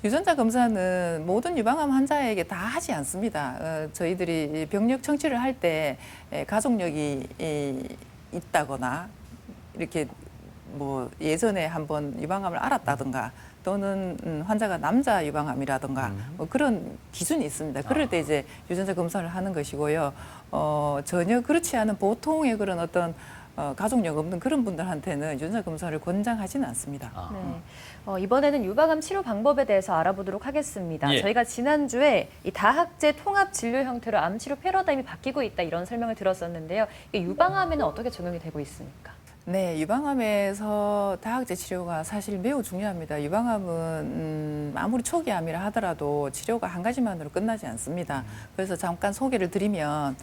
유전자 검사는 모든 유방암 환자에게 다 하지 않습니다. 저희들이 병력 청취를 할 때 가족력이 있다거나 이렇게 뭐 예전에 한번 유방암을 앓았다든가 또는 환자가 남자 유방암이라든가 뭐 그런 기준이 있습니다. 그럴 때 이제 유전자 검사를 하는 것이고요. 전혀 그렇지 않은 보통의 그런 어떤 가족력 없는 그런 분들한테는 유전자 검사를 권장하지는 않습니다. 네. 이번에는 유방암 치료 방법에 대해서 알아보도록 하겠습니다. 예. 저희가 지난주에 이 다학제 통합 진료 형태로 암 치료 패러다임이 바뀌고 있다 이런 설명을 들었었는데요. 이게 유방암에는 어떻게 적용이 되고 있습니까? 네, 유방암에서 다학제 치료가 사실 매우 중요합니다. 유방암은 아무리 초기 암이라 하더라도 치료가 한 가지만으로 끝나지 않습니다. 그래서 잠깐 소개를 드리면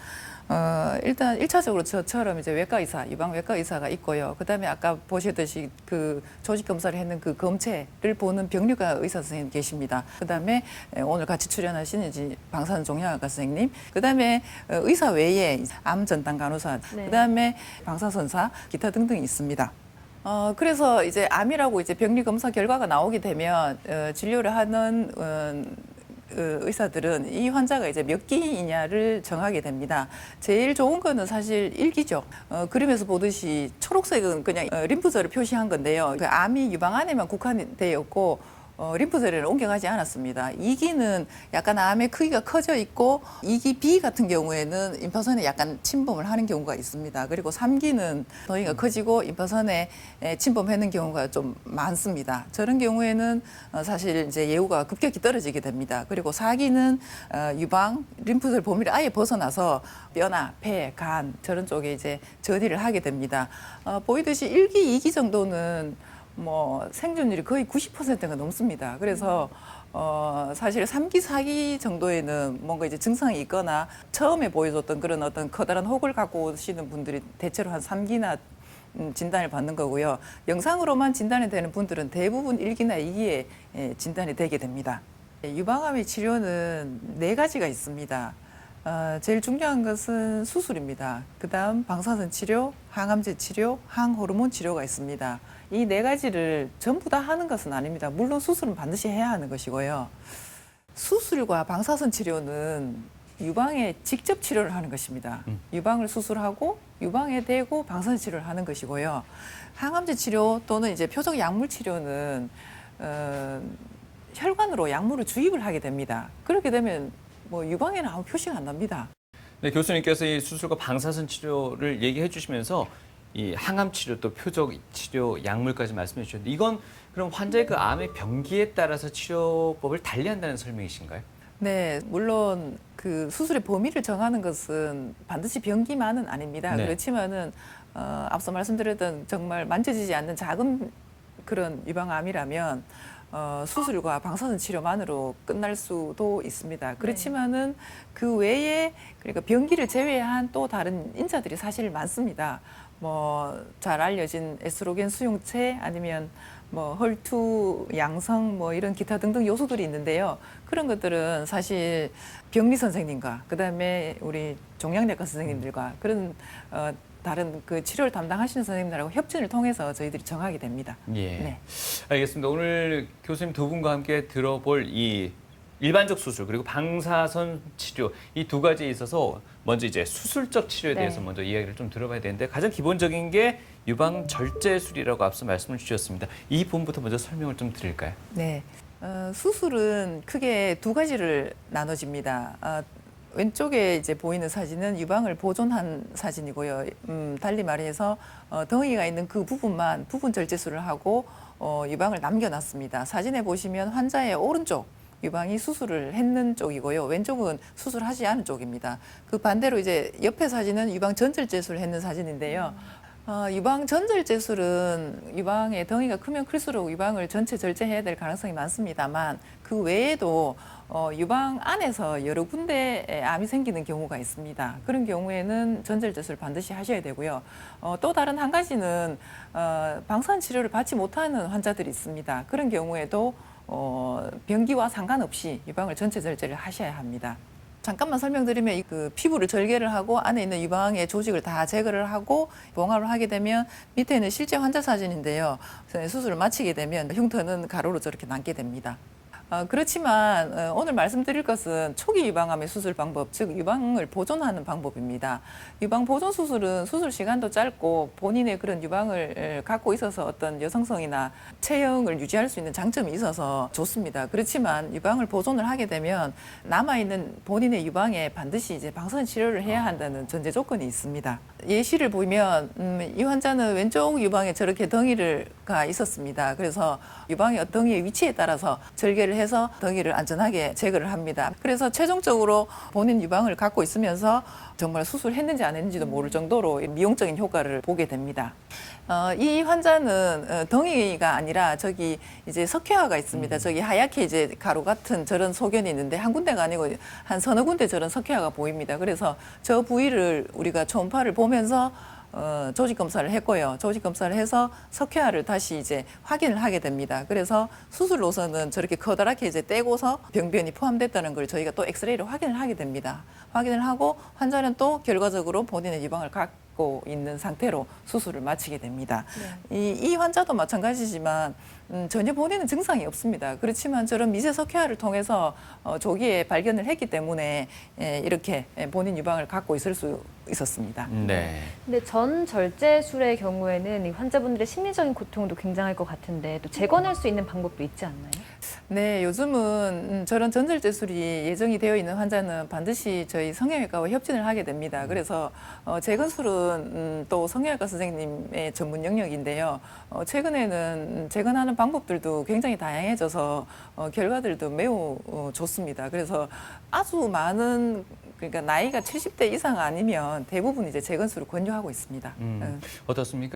일단 1차적으로 저처럼 이제 외과 의사, 유방외과 의사가 있고요. 그다음에 아까 보시듯이 그 조직 검사를 했는 그 검체를 보는 병리과 의사 선생님 계십니다. 그다음에 오늘 같이 출연하신 이제 방사선 종양학과 선생님, 그다음에 의사 외에 암 전담 간호사, 네. 그다음에 방사선사, 기타 등등이 있습니다. 그래서 이제 암이라고 이제 병리 검사 결과가 나오게 되면 진료를 하는 의사들은 이 환자가 이제 몇 기이냐를 정하게 됩니다. 제일 좋은 거는 사실 1기죠. 그림에서 보듯이 초록색은 그냥 림프절을 표시한 건데요. 그 암이 유방 안에만 국한되어 있고 림프절에는 옮겨가지 않았습니다. 2기는 약간 암의 크기가 커져 있고 2기 B 같은 경우에는 임파선에 약간 침범을 하는 경우가 있습니다. 그리고 3기는 너희가 커지고 임파선에 침범하는 경우가 좀 많습니다. 저런 경우에는 사실 이제 예후가 급격히 떨어지게 됩니다. 그리고 4기는 유방 림프절 범위를 아예 벗어나서 뼈나 폐, 간 저런 쪽에 이제 전이를 하게 됩니다. 보이듯이 1기, 2기 정도는 뭐 생존율이 거의 90%가 넘습니다. 그래서 사실 3기, 4기 정도에는 뭔가 이제 증상이 있거나 처음에 보여줬던 그런 어떤 커다란 혹을 갖고 오시는 분들이 대체로 한 3기나 진단을 받는 거고요. 영상으로만 진단이 되는 분들은 대부분 1기나 2기에 진단이 되게 됩니다. 유방암의 치료는 4가지가 있습니다. 제일 중요한 것은 수술입니다. 그다음 방사선 치료, 항암제 치료, 항호르몬 치료가 있습니다. 이 4가지를 전부 다 하는 것은 아닙니다. 물론 수술은 반드시 해야 하는 것이고요. 수술과 방사선 치료는 유방에 직접 치료를 하는 것입니다. 유방을 수술하고 유방에 대고 방사선 치료를 하는 것이고요. 항암제 치료 또는 이제 표적 약물 치료는 혈관으로 약물을 주입을 하게 됩니다. 그렇게 되면 뭐 유방에는 아무 표시가 안 납니다. 네, 교수님께서 이 수술과 방사선 치료를 얘기해 주시면서 이 항암 치료 또 표적 치료 약물까지 말씀해 주셨는데 이건 그럼 환자의 그 암의 병기에 따라서 치료법을 달리한다는 설명이신가요? 네, 물론 그 수술의 범위를 정하는 것은 반드시 병기만은 아닙니다. 네. 그렇지만은 앞서 말씀드렸던 정말 만져지지 않는 작은 그런 유방암이라면 수술과 방사선 치료만으로 끝날 수도 있습니다. 그렇지만은 그 외에 그러니까 병기를 제외한 또 다른 인자들이 사실 많습니다. 뭐 잘 알려진 에스트로겐 수용체 아니면 뭐 헐투 양성 뭐 이런 기타 등등 요소들이 있는데요. 그런 것들은 사실 병리 선생님과 그다음에 우리 종양내과 선생님들과 그런 다른 그 치료를 담당하시는 선생님들하고 협진을 통해서 저희들이 정하게 됩니다. 예. 네. 알겠습니다. 오늘 교수님 두 분과 함께 들어볼 이 일반적 수술 그리고 방사선 치료 이 2가지에 있어서 먼저 이제 수술적 치료에 대해서 먼저 이야기를 좀 들어봐야 되는데 가장 기본적인 게 유방 절제술이라고 앞서 말씀을 주셨습니다. 이 부분부터 먼저 설명을 좀 드릴까요? 네. 수술은 크게 2가지를 나눠집니다. 왼쪽에 이제 보이는 사진은 유방을 보존한 사진이고요. 달리 말해서 덩이가 있는 그 부분만 부분 절제술을 하고 유방을 남겨놨습니다. 사진에 보시면 환자의 오른쪽 유방이 수술을 했는 쪽이고요. 왼쪽은 수술하지 않은 쪽입니다. 그 반대로 이제 옆에 사진은 유방 전절제술을 했는 사진인데요. 유방 전절제술은 유방의 덩이가 크면 클수록 유방을 전체 절제해야 될 가능성이 많습니다만 그 외에도 유방 안에서 여러 군데에 암이 생기는 경우가 있습니다. 그런 경우에는 전절제술을 반드시 하셔야 되고요. 또 다른 한 가지는 방사선 치료를 받지 못하는 환자들이 있습니다. 그런 경우에도 병기와 상관없이 유방을 전체 절제를 하셔야 합니다. 잠깐만 설명드리면 그 피부를 절개를 하고 안에 있는 유방의 조직을 다 제거를 하고 봉합을 하게 되면 밑에는 실제 환자 사진인데요. 수술을 마치게 되면 흉터는 가로로 저렇게 남게 됩니다. 그렇지만 오늘 말씀드릴 것은 초기 유방암의 수술 방법, 즉 유방을 보존하는 방법입니다. 유방 보존 수술은 수술 시간도 짧고 본인의 그런 유방을 갖고 있어서 어떤 여성성이나 체형을 유지할 수 있는 장점이 있어서 좋습니다. 그렇지만 유방을 보존을 하게 되면 남아있는 본인의 유방에 반드시 이제 방사선 치료를 해야 한다는 전제 조건이 있습니다. 예시를 보면 이 환자는 왼쪽 유방에 저렇게 덩이가 있었습니다. 그래서 유방의 덩이의 위치에 따라서 절개를 해서 덩이를 안전하게 제거를 합니다. 그래서 최종적으로 본인 유방을 갖고 있으면서 정말 수술했는지 안 했는지도 모를 정도로 미용적인 효과를 보게 됩니다. 이 환자는 덩이가 아니라 저기 이제 석회화가 있습니다. 저기 하얗게 이제 가루 같은 저런 소견이 있는데 한 군데가 아니고 한 서너 군데 저런 석회화가 보입니다. 그래서 저 부위를 우리가 초음파를 보면서 조직 검사를 했고요. 조직 검사를 해서 석회화를 다시 이제 확인을 하게 됩니다. 그래서 수술로서는 저렇게 커다랗게 이제 떼고서 병변이 포함됐다는 걸 저희가 또 엑스레이로 확인을 하게 됩니다. 확인을 하고 환자는 또 결과적으로 본인의 유방을 갖고 있는 상태로 수술을 마치게 됩니다. 이 환자도 마찬가지지만 전혀 본인은 증상이 없습니다. 그렇지만 저런 미세 석회화를 통해서 조기에 발견을 했기 때문에 이렇게 본인 유방을 갖고 있을 수 있었습니다. 네. 근데 전절제술의 경우에는 이 환자분들의 심리적인 고통도 굉장할 것 같은데 또 재건할 수 있는 방법도 있지 않나요? 네, 요즘은 저런 전절제술이 예정이 되어 있는 환자는 반드시 저희 성형외과와 협진을 하게 됩니다. 그래서 재건술은 또 성형외과 선생님의 전문 영역인데요. 최근에는 재건하는 방법들도 굉장히 다양해져서 결과들도 매우 좋습니다. 그래서 아주 많은 그러니까 나이가 70대 이상 아니면 대부분 이제 재건술을 권유하고 있습니다. 어떻습니까?